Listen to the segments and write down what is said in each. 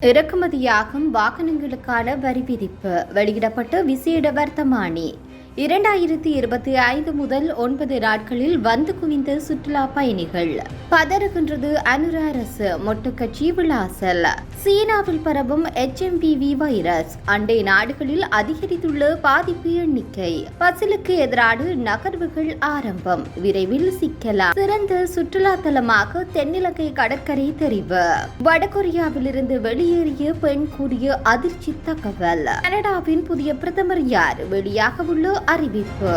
இறக்குமதியாகும் வாகனங்களுக்கான வரி விதிப்பு வெளியிடப்பட்ட விசேட வர்த்தமானி 2025 முதல் 9 நாட்களில் வந்து குவிந்த சுற்றுலா பயணிகள் பதறுகின்றது அனுர அரசு மொட்டுக்கட்சி விளாசல். சீனாவில் பரவும் HMPV வைரஸ் அண்டை நாடுகளில் அதிகரித்துள்ள பாதிப்பு எண்ணிக்கை. பசிலுக்கு எதிரான நகர்வுகள் ஆரம்பம், விரைவில் சிக்கலாம். சிறந்த சுற்றுலா தலமாக தென்னிலங்கை கடற்கரை தெரிவு. வடகொரியாவிலிருந்து வெளியேறிய பெண் கூறிய அதிர்ச்சி தகவல். கனடாவின் புதிய பிரதமர் யார்? வெளியாக உள்ள அறிவிப்பு.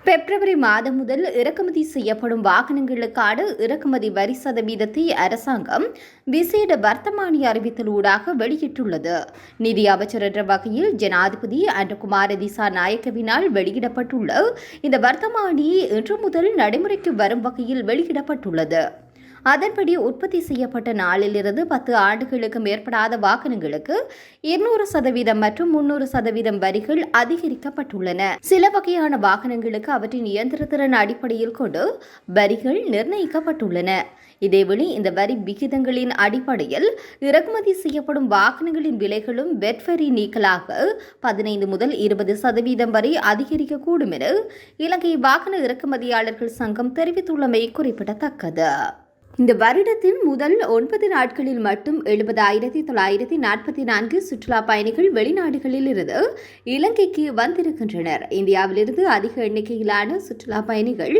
பிப்ரவரி மாதம் முதல் இறக்குமதி செய்யப்படும் வாகனங்களுக்கான இறக்குமதி வரி சதவீதத்தை அரசாங்கம் விசேட வர்த்தமானி அறிவித்தலூடாக வெளியிட்டுள்ளது. நிதி அமைச்சர் என்ற வகையில் ஜனாதிபதி அன்றகுமார திசாநாயக்கவினால் வெளியிடப்பட்டுள்ள இந்த வர்த்தமானி இன்று முதல் நடைமுறைக்கு வரும் வகையில் வெளியிடப்பட்டுள்ளது. அதன்படி உற்பத்தி செய்யப்பட்ட நாளிலிருந்து 10 ஆண்டுகளுக்கு மேற்படாத வாகனங்களுக்கு 200% மற்றும் 300% வரிகள் அதிகரிக்கப்பட்டுள்ளன. சில வகையான வாகனங்களுக்கு அவற்றின் இயந்திரத்திறன் அடிப்படையில் கொண்டு வரிகள் நிர்ணயிக்கப்பட்டுள்ளன. இதேவேளை இந்த வரி விகிதங்களின் அடிப்படையில் இறக்குமதி செய்யப்படும் வாகனங்களின் விலைகளும் வெட் வரி நீக்கலாக 15 முதல் 20% வரை அதிகரிக்கக்கூடும் என இலங்கை வாகன இறக்குமதியாளர்கள் சங்கம் தெரிவித்துள்ளமை குறிப்பிடத்தக்கது. இந்த வருடத்தின் முதல் 9 நாட்களில் மட்டும் 70,944 சுற்றுலா பயணிகள் வெளிநாடுகளில் இருந்து இலங்கைக்கு வந்திருக்கின்றனர். இந்தியாவிலிருந்து அதிக எண்ணிக்கையிலான சுற்றுலா பயணிகள்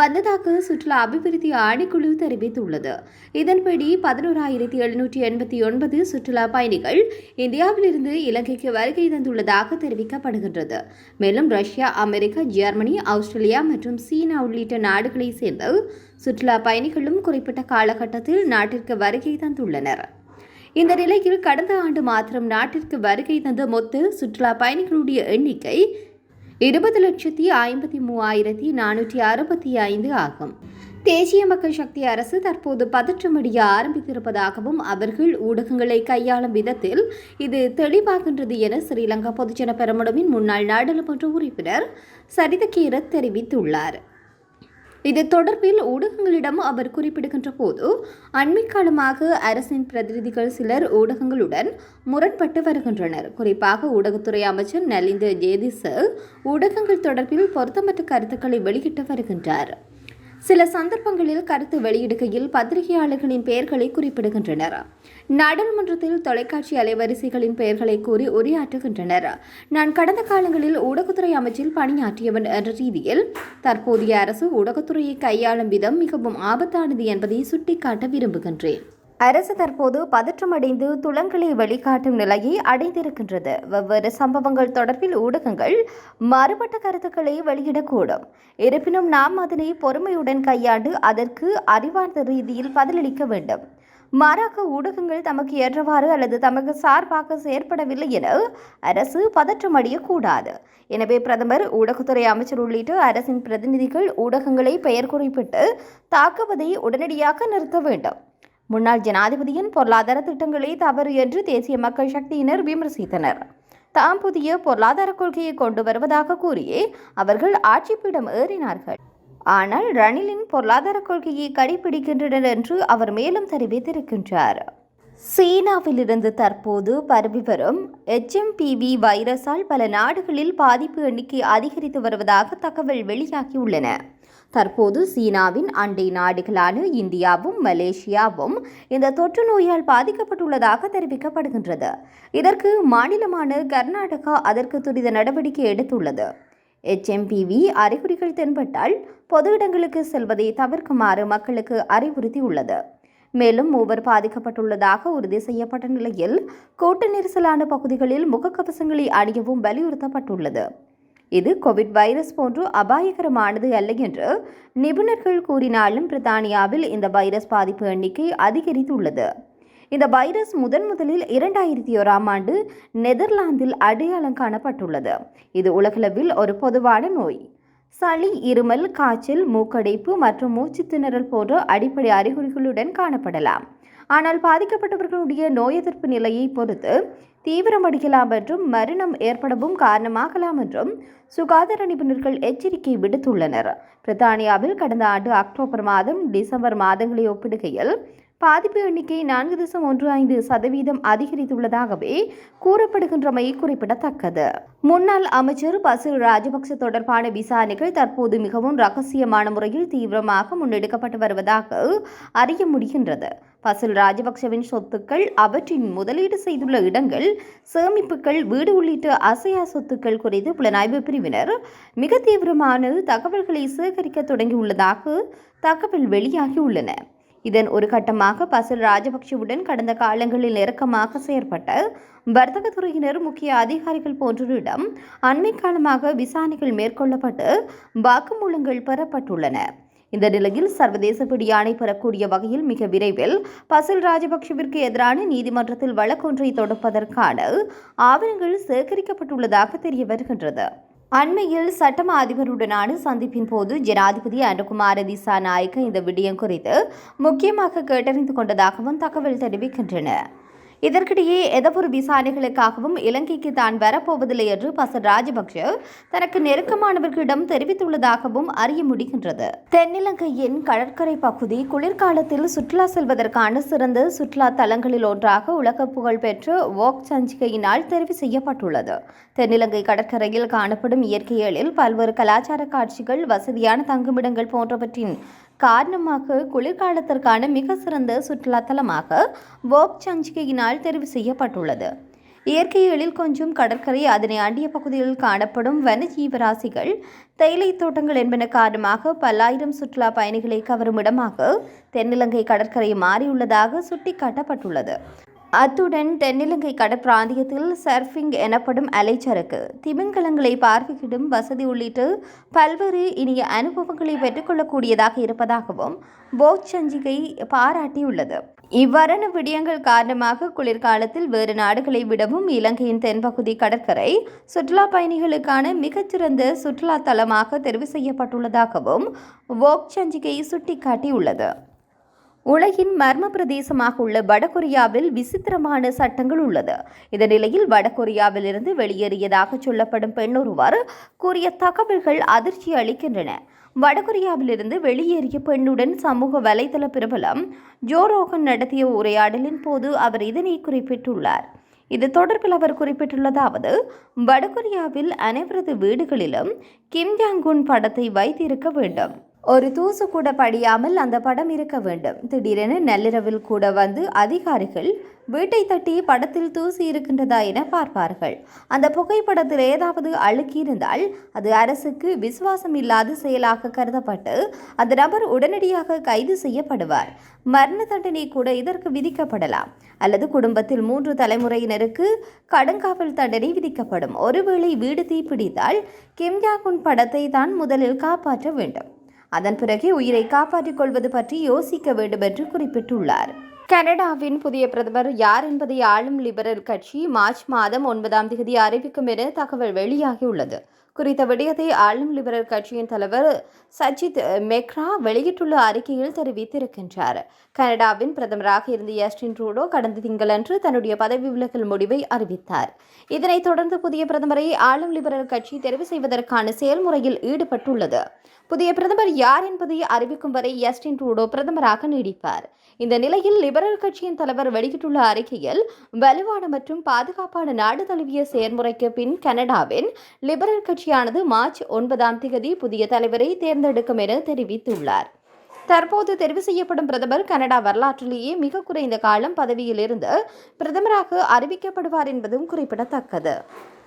வந்ததாக சுற்றுலா அபிவிருத்தி ஆணைக்குழு தெரிவித்துள்ளது. இதன்படி 11,789 சுற்றுலா பயணிகள் இந்தியாவிலிருந்து இலங்கைக்கு வருகை தந்துள்ளதாக தெரிவிக்கப்படுகின்றது. மேலும் ரஷ்யா, அமெரிக்கா, ஜெர்மனி, ஆஸ்திரேலியா மற்றும் சீனா உள்ளிட்ட நாடுகளை சேர்ந்த சுற்றுலா பயணிகளும் குறிப்பிட்ட காலகட்டத்தில் நாட்டிற்கு வருகை தந்துள்ளனர். இந்த நிலையில் கடந்த ஆண்டு மாத்திரம் நாட்டிற்கு வருகை தந்த மொத்த சுற்றுலா பயணிகளுடைய எண்ணிக்கை 20,53,465 ஆகும். தேசிய மக்கள் சக்தி அரசு தற்போது பதற்றமடைய ஆரம்பித்திருப்பதாகவும் அவர்கள் ஊடகங்களை கையாளும் விதத்தில் இது தெளிவாகின்றது என ஸ்ரீலங்கா பொதுஜன பெரமுனவின் முன்னாள் நாடாளுமன்ற உறுப்பினர் சரித கீரத் தெரிவித்துள்ளார். இது தொடர்பில் ஊடகங்களிடம் அவர் குறிப்பிடுகின்ற போது, அண்மைக்காலமாக அரசின் பிரதிநிதிகள் சிலர் ஊடகங்களுடன் முரண்பட்டு வருகின்றனர். குறிப்பாக ஊடகத்துறை அமைச்சர் நலிந்த ஜேதிச ஊடகங்கள் தொடர்பில் பொருத்தமற்ற கருத்துக்களை வெளியிட்டு வருகின்றார். சில சந்தர்ப்பங்களில் கருத்து வெளியிடுகையில் பத்திரிகையாளர்களின் பெயர்களை குறிப்பிடுகின்றனர். நாடாளுமன்றத்தில் தொலைக்காட்சி அலைவரிசைகளின் பெயர்களை கூறி உரையாற்றுகின்றனர். நான் கடந்த காலங்களில் ஊடகத்துறை அமைச்சில் பணியாற்றியவன் என்ற ரீதியில் தற்போதைய அரசு ஊடகத்துறையை கையாளும் விதம் மிகவும் ஆபத்தானது என்பதை சுட்டிக்காட்ட விரும்புகின்றேன். அரசு தற்போது பதற்றமடைந்து துளங்களை வெளிக்காட்டும் நிலையை அடைந்திருக்கின்றது. வெவ்வேறு சம்பவங்கள் தொடர்பில் ஊடகங்கள் மாறுபட்ட கருத்துக்களை வெளியிடக்கூடும். இருப்பினும் நாம் அதனை பொறுமையுடன் கையாண்டு அதற்கு அறிவார்ந்த ரீதியில் பதிலளிக்க வேண்டும். மாறாக ஊடகங்கள் தமக்கு ஏற்றவாறு அல்லது தமக்கு சார்பாக செயற்படவில்லை என அரசு பதற்றமடையக்கூடாது. எனவே பிரதமர், ஊடகத்துறை அமைச்சர் உள்ளிட்ட அரசின் பிரதிநிதிகள் ஊடகங்களை பெயர் குறிப்பிட்டு தாக்குவதை உடனடியாக நிறுத்த வேண்டும். முன்னாள் ஜனாதிபதியின் பொருளாதார திட்டங்களே தவறு என்று தேசிய மக்கள் சக்தியினர் விமர்சித்தனர். தாம் புதிய பொருளாதார கொள்கையை கொண்டு வருவதாக கூறியே அவர்கள் ஆட்சிப்பீடம் ஏறினார்கள். ஆனால் ரணிலின் பொருளாதார கொள்கையை கடைபிடிக்கின்றனர் என்று அவர் மேலும் தெரிவித்திருக்கின்றார். சீனாவிலிருந்து தற்போது பரவி வரும் HMPV வைரஸால் பல நாடுகளில் பாதிப்பு எண்ணிக்கை அதிகரித்து வருவதாக தகவல் வெளியாகியுள்ளன. தற்போது சீனாவின் அண்டை நாடுகளான இந்தியாவும் மலேசியாவும் இந்த தொற்று நோயால் பாதிக்கப்பட்டுள்ளதாக தெரிவிக்கப்படுகின்றது. இதற்கு மாநிலமான கர்நாடகா அதற்கு துரித நடவடிக்கை எடுத்துள்ளது. HMPV அறிகுறிகள் தென்பட்டால் பொது இடங்களுக்கு செல்வதை தவிர்க்குமாறு மக்களுக்கு அறிவுறுத்தியுள்ளது. மேலும் 3 பாதிக்கப்பட்டுள்ளதாக உறுதி செய்யப்பட்ட நிலையில் கூட்ட நெரிசலான பகுதிகளில் முகக்கவசங்களை அணியவும் வலியுறுத்தப்பட்டுள்ளது. இது கோவிட் வைரஸ் போன்று அபாயகரமானது அல்ல என்று நிபுணர்கள் கூறினாலும் பிரித்தானியாவில் இந்த வைரஸ் பாதிப்பு எண்ணிக்கை அதிகரித்துள்ளது. இந்த வைரஸ் முதலில் 2001ஆம் ஆண்டு நெதர்லாந்தில் அடையாளம் காணப்பட்டுள்ளது. இது உலகளவில் ஒரு பொதுவான நோய். சளி, இருமல், காய்ச்சல், மூக்கடைப்பு மற்றும் மூச்சு திணறல் போன்ற அடிப்படை அறிகுறிகளுடன் காணப்படலாம். ஆனால் பாதிக்கப்பட்டவர்களுடைய நோய் எதிர்ப்பு நிலையை பொறுத்து தீவிரமடையலாம் என்றும் மரணம் ஏற்படவும் காரணமாகலாம் என்றும் சுகாதார நிபுணர்கள் எச்சரிக்கை விடுத்துள்ளனர். பிரித்தானியாவில் கடந்த ஆண்டு அக்டோபர் மாதம், டிசம்பர் மாதங்களை ஒப்பிடுகையில் பாதிப்பு எண்ணிக்கை 4.15% அதிகரித்துள்ளதாகவே கூறப்படுகின்றமை குறிப்பிடத்தக்கது. முன்னாள் அமைச்சர் பசில் ராஜபக்ச தொடர்பான விசாரணைகள் தற்போது மிகவும் ரகசியமான முறையில் தீவிரமாக முன்னெடுக்கப்பட்டு வருவதாக அறிய முடிகின்றது. பசில் ராஜபக்சவின் சொத்துக்கள், அவற்றின் முதலீடு செய்துள்ள இடங்கள், சேமிப்புகள், வீடு உள்ளிட்ட அசையா சொத்துக்கள் குறித்து புலனாய்வு பிரிவினர் மிக தீவிரமான தகவல்களை சேகரிக்க தொடங்கியுள்ளதாக தகவல் வெளியாகியுள்ளன. இதன் ஒரு கட்டமாக பசில் ராஜபக்சவுடன் கடந்த காலங்களில் நெருக்கமாக செயற்பட்ட வர்த்தகத்துறையினர், முக்கிய அதிகாரிகள் போன்றோரிடம் அண்மை காலமாக விசாரணைகள் மேற்கொள்ளப்பட்டு வாக்குமூலங்கள் பெறப்பட்டுள்ளன. இந்த நிலையில் சர்வதேச பிடியாணை பெறக்கூடிய வகையில் மிக விரைவில் பசில் ராஜபக்சவிற்கு எதிரான நீதிமன்றத்தில் வழக்கொன்றை தொடுப்பதற்கான ஆவணங்கள் சேகரிக்கப்பட்டுள்ளதாக தெரிய வருகின்றது. அண்மையில் சட்டமா அதிபருடனான சந்திப்பின் போது ஜனாதிபதி அனுகுமார திசாநாயக்க இந்த விடயம் குறித்து முக்கியமாக கேட்டறிந்து கொண்டதாகவும் தகவல் தெரிவிக்கின்றன. இதற்கிடையே எதவொரு விசாரணைகளுக்காகவும் இலங்கைக்கு தான் வரப்போவதில்லை என்று பசில் ராஜபக்ஷ தனக்கு நெருக்கமானவர்களிடம் தெரிவித்துள்ளதாகவும் அறிய முடிகின்றது. தென்னிலங்கையின் கடற்கரை பகுதி குளிர்காலத்தில் சுற்றுலா செல்வதற்கான சிறந்த சுற்றுலா தலங்களில் ஒன்றாக உலக புகழ் பெற்ற வோக் சஞ்சிகையினால் தெரிவு செய்யப்பட்டுள்ளது. தென்னிலங்கை கடற்கரையில் காணப்படும் இயற்கை எழில், பல்வேறு கலாச்சார காட்சிகள், வசதியான தங்குமிடங்கள் போன்றவற்றின் காரணமாக குளிர்காலத்திற்கான மிக சிறந்த சுற்றுலா தலமாக வோக் சஞ்சிகையினால் தெரிவு செய்யப்பட்டுள்ளது. இயற்கை எழில் கொஞ்சம் கடற்கரை, அதனை அண்டிய பகுதியில் காணப்படும் வனஜீவராசிகள், தேயிலை தோட்டங்கள் என்பன காரணமாக பல்லாயிரம் சுற்றுலா பயணிகளை கவரும் இடமாக தென்னிலங்கை கடற்கரை மாறியுள்ளதாக சுட்டிக்காட்டப்பட்டுள்ளது. அத்துடன் தென்னிலங்கை கடற்பிராந்தியத்தில் சர்ஃபிங் எனப்படும் அலைச்சறுக்கு, திமிங்கலங்களை பார்வையிடும் வசதி உள்ளிட்ட பல்வேறு இனிய அனுபவங்களை பெற்றுக்கொள்ளக்கூடியதாக இருப்பதாகவும் வோக் சஞ்சிகை பாராட்டியுள்ளது. இவ்வாறான விடயங்கள் காரணமாக குளிர்காலத்தில் வேறு நாடுகளை விடவும் இலங்கையின் தென்பகுதி கடற்கரை சுற்றுலா பயணிகளுக்கான மிகச்சிறந்த சுற்றுலா தலமாக தெரிவு செய்யப்பட்டுள்ளதாகவும் வோக் சஞ்சிகை சுட்டிக்காட்டியுள்ளது. உலகின் மர்ம பிரதேசமாக உள்ள வடகொரியாவில் விசித்திரமான சட்டங்கள் உள்ளது. இந்த நிலையில் வடகொரியாவில் இருந்து வெளியேறியதாக சொல்லப்படும் பெண்ணொருவர் கூறிய தகவல்கள் அதிர்ச்சி அளிக்கின்றன. வடகொரியாவிலிருந்து வெளியேறிய பெண்ணுடன் சமூக வலைதள பிரபலம் ஜோ ரோகன் நடத்திய உரையாடலின் போது அவர் இதனை குறிப்பிட்டுள்ளார். இது தொடர்பில் அவர் குறிப்பிட்டுள்ளதாவது, வடகொரியாவில் அனைவரது வீடுகளிலும் கிம் ஜாங் உன் படத்தை வைத்திருக்க வேண்டும். ஒரு தூசு கூட படியாமல் அந்த படம் இருக்க வேண்டும். திடீரென நள்ளிரவில் கூட வந்து அதிகாரிகள் வீட்டை தட்டி படத்தில் தூசி இருக்கின்றதா என பார்ப்பார்கள். அந்த புகைப்படத்தில் ஏதாவது அழுக்கி இருந்தால் அது அரசுக்கு விசுவாசம் இல்லாத செயலாக கருதப்பட்டு அந்த நபர் உடனடியாக கைது செய்யப்படுவார். மரண தண்டனை கூட இதற்கு விதிக்கப்படலாம். அல்லது குடும்பத்தில் 3 தலைமுறையினருக்கு கடுங்காவல் தண்டனை விதிக்கப்படும். ஒருவேளை வீடு தீப்பிடித்தால் கிம் ஜாங் உன் படத்தை தான் முதலில் காப்பாற்ற வேண்டும். அதன் பிறகு உயிரை காப்பாற்றிக் கொள்வது பற்றி யோசிக்க வேண்டும் என்று குறிப்பிட்டுள்ளார். கனடாவின் புதிய பிரதமர் யார் என்பதை ஆளும் லிபரல் கட்சி மார்ச் மாதம் 9ஆம் தேதி அறிவிக்கும் என தகவல் வெளியாகியுள்ளது. குறித்த விடயத்தை ஆளும் லிபரல் கட்சியின் தலைவர் சஜித் மெக்ரா வெளியிட்டுள்ள அறிக்கையில் தெரிவித்திருக்கின்றார். கனடாவின் பிரதமராக இருந்த ஜஸ்டின் ட்ரூடோ கடந்த திங்களன்று தன்னுடைய பதவி விலகல் முடிவை அறிவித்தார். இதனைத் தொடர்ந்து புதிய பிரதமரை ஆளும் லிபரல் கட்சி தெரிவு செய்வதற்கான செயல்முறையில் ஈடுபட்டுள்ளது. புதிய பிரதமர் யார் என்பதை அறிவிக்கும் வரை ஜஸ்டின் ட்ரூடோ பிரதமராக நீடிப்பார். இந்த நிலையில் லிபரல் கட்சியின் தலைவர் வெளியிட்டுள்ள அறிக்கையில், வலுவான மற்றும் பாதுகாப்பான நாடு தழுவிய செயல்முறைக்கு பின் கனடாவின் லிபரல் கட்சியானது மார்ச் 9ஆம் தேதி புதிய தலைவரை தேர்ந்தெடுக்கும் என தெரிவித்துள்ளார். தற்போது தெரிவு செய்யப்படும் பிரதமர் கனடா வரலாற்றிலேயே மிக குறைந்த காலம் பதவியில் இருந்து பிரதமராக அறிவிக்கப்படுவார் என்பதும் குறிப்பிடத்தக்கது.